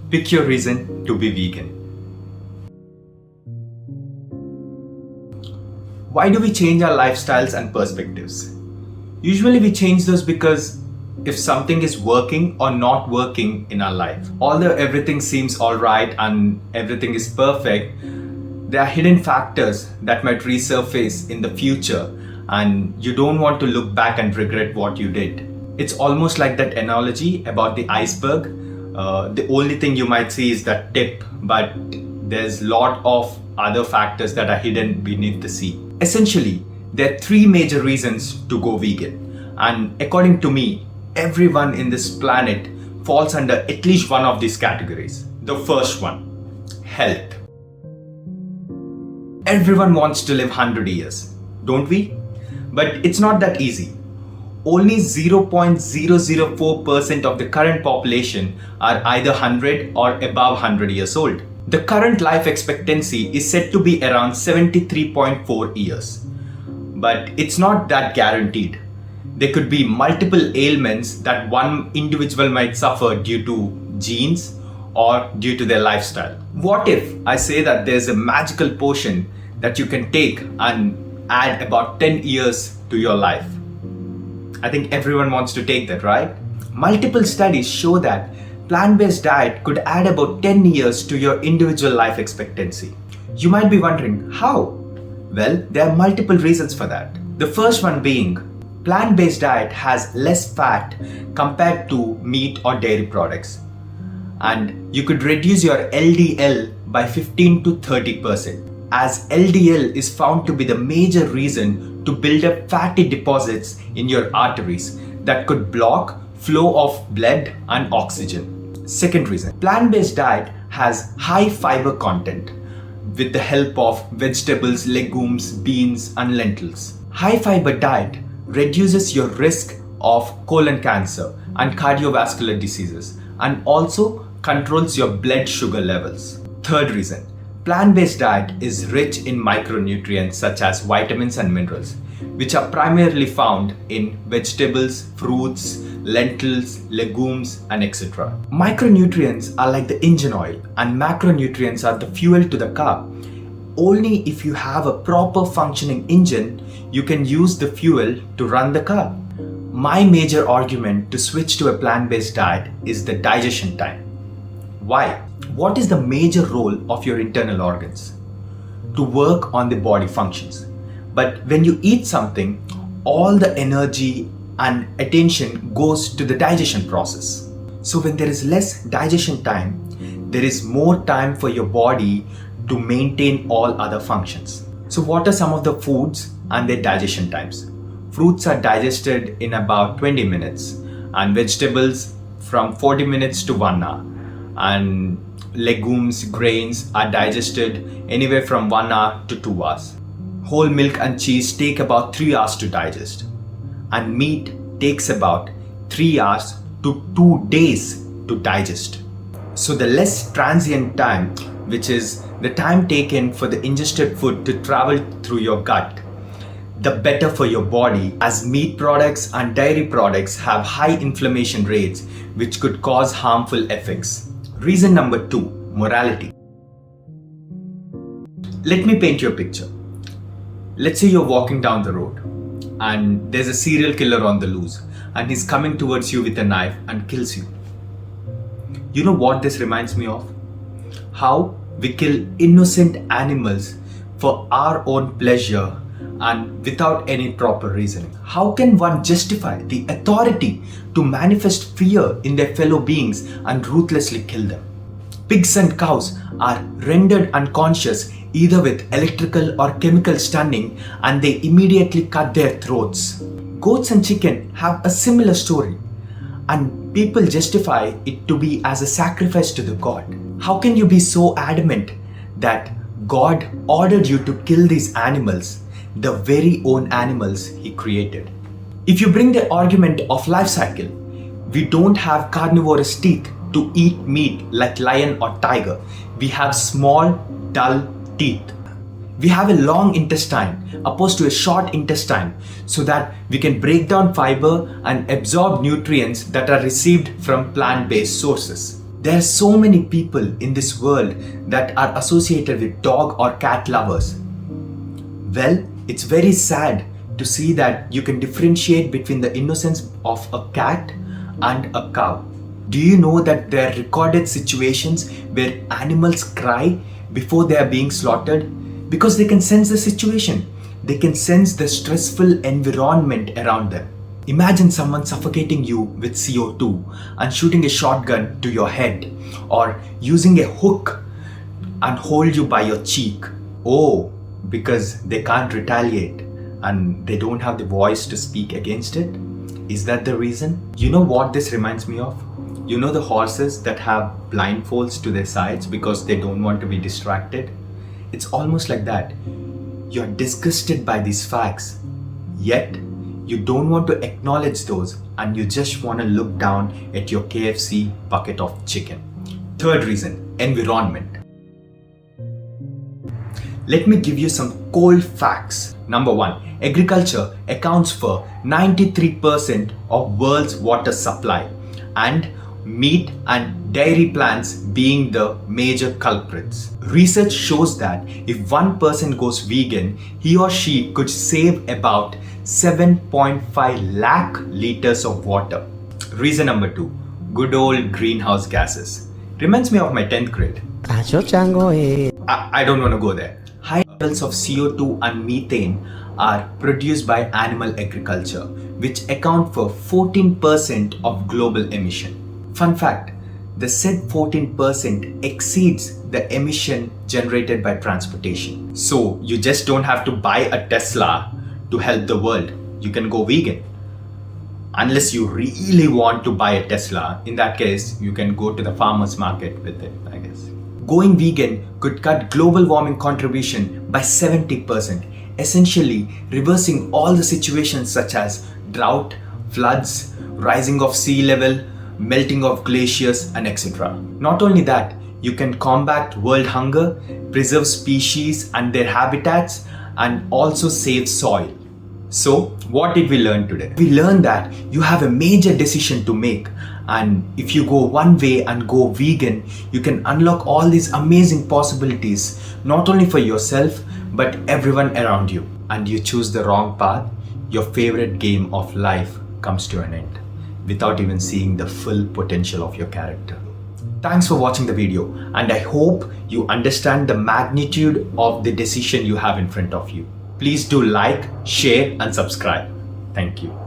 Pick your reason to be vegan. Why do we change our lifestyles and perspectives? Usually we change those because if something is working or not working in our life, although everything seems alright and everything is perfect, there are hidden factors that might resurface in the future and you don't want to look back and regret what you did. It's almost like that analogy about the iceberg. The only thing you might see is that tip, but there's a lot of other factors that are hidden beneath the sea. Essentially, there are three major reasons to go vegan. And according to me, everyone in this planet falls under at least one of these categories. The first one, health. Everyone wants to live 100 years, don't we? But it's not that easy. Only 0.004% of the current population are either 100 or above 100 years old. The current life expectancy is said to be around 73.4 years. But it's not that guaranteed. There could be multiple ailments that one individual might suffer due to genes or due to their lifestyle. What if I say that there's a magical potion that you can take and add about 10 years to your life? I think everyone wants to take that, right? Multiple studies show that plant-based diet could add about 10 years to your individual life expectancy. You might be wondering, how? Well, there are multiple reasons for that. The first one being, plant-based diet has less fat compared to meat or dairy products. And you could reduce your LDL by 15 to 30%, as LDL is found to be the major reason to build up fatty deposits in your arteries that could block flow of blood and oxygen. Second reason, plant-based diet has high fiber content with the help of vegetables, legumes, beans and lentils. High fiber diet reduces your risk of colon cancer and cardiovascular diseases and also controls your blood sugar levels. Third reason, plant-based diet is rich in micronutrients such as vitamins and minerals, which are primarily found in vegetables, fruits, lentils, legumes, and etc. Micronutrients are like the engine oil and macronutrients are the fuel to the car. Only if you have a proper functioning engine, you can use the fuel to run the car. My major argument to switch to a plant-based diet is the digestion time. Why? What is the major role of your internal organs? To work on the body functions. But when you eat something, all the energy and attention goes to the digestion process. So when there is less digestion time, there is more time for your body to maintain all other functions. So what are some of the foods and their digestion times? Fruits are digested in about 20 minutes and vegetables from 40 minutes to 1 hour. And legumes, grains are digested anywhere from 1 hour to 2 hours. Whole milk and cheese take about 3 hours to digest. And meat takes about 3 hours to 2 days to digest. So the less transient time, which is the time taken for the ingested food to travel through your gut, the better for your body, as meat products and dairy products have high inflammation rates which could cause harmful effects. Reason number 2, morality. Let me paint you a picture. Let's say you're walking down the road and there's a serial killer on the loose and he's coming towards you with a knife and kills you. You know what this reminds me of? How we kill innocent animals for our own pleasure and without any proper reasoning. How can one justify the authority to manifest fear in their fellow beings and ruthlessly kill them? Pigs and cows are rendered unconscious either with electrical or chemical stunning and they immediately cut their throats. Goats and chicken have a similar story and people justify it to be as a sacrifice to the god. How can you be so adamant that God ordered you to kill these animals, the very own animals he created? If you bring the argument of life cycle, we don't have carnivorous teeth to eat meat like lion or tiger. We have small, dull teeth. We have a long intestine opposed to a short intestine so that we can break down fiber and absorb nutrients that are received from plant-based sources. There are so many people in this world that are associated with dog or cat lovers. Well, it's very sad to see that you can differentiate between the innocence of a cat and a cow. Do you know that there are recorded situations where animals cry before they are being slaughtered? Because they can sense the situation. They can sense the stressful environment around them. Imagine someone suffocating you with CO2 and shooting a shotgun to your head, or using a hook and hold you by your cheek. Oh, because they can't retaliate and they don't have the voice to speak against it? Is that the reason? You know what this reminds me of? You know the horses that have blindfolds to their sides because they don't want to be distracted? It's almost like that. You're disgusted by these facts, yet you don't want to acknowledge those and you just want to look down at your KFC bucket of chicken. Third reason, environment. Let me give you some cold facts. Number 1, agriculture accounts for 93% of world's water supply, and meat and dairy plants being the major culprits. Research shows that if one person goes vegan, he or she could save about 7.5 lakh liters of water. Reason number 2, good old greenhouse gases. Reminds me of my 10th grade. I don't want to go there. High levels of CO2 and methane are produced by animal agriculture, which account for 14% of global emission. Fun fact, the said 14% exceeds the emission generated by transportation. So you just don't have to buy a Tesla to help the world. You can go vegan. Unless you really want to buy a Tesla, in that case, you can go to the farmer's market with it, I guess. Going vegan could cut global warming contribution by 70%, essentially reversing all the situations such as drought, floods, rising of sea level, melting of glaciers, and etc. Not only that, you can combat world hunger, preserve species and their habitats, and also save soil. So, what did we learn today? We learned that you have a major decision to make, and if you go one way and go vegan, you can unlock all these amazing possibilities, not only for yourself, but everyone around you. And you choose the wrong path, your favorite game of life comes to an end, without even seeing the full potential of your character. Thanks for watching the video, and I hope you understand the magnitude of the decision you have in front of you. Please do like, share, and subscribe. Thank you.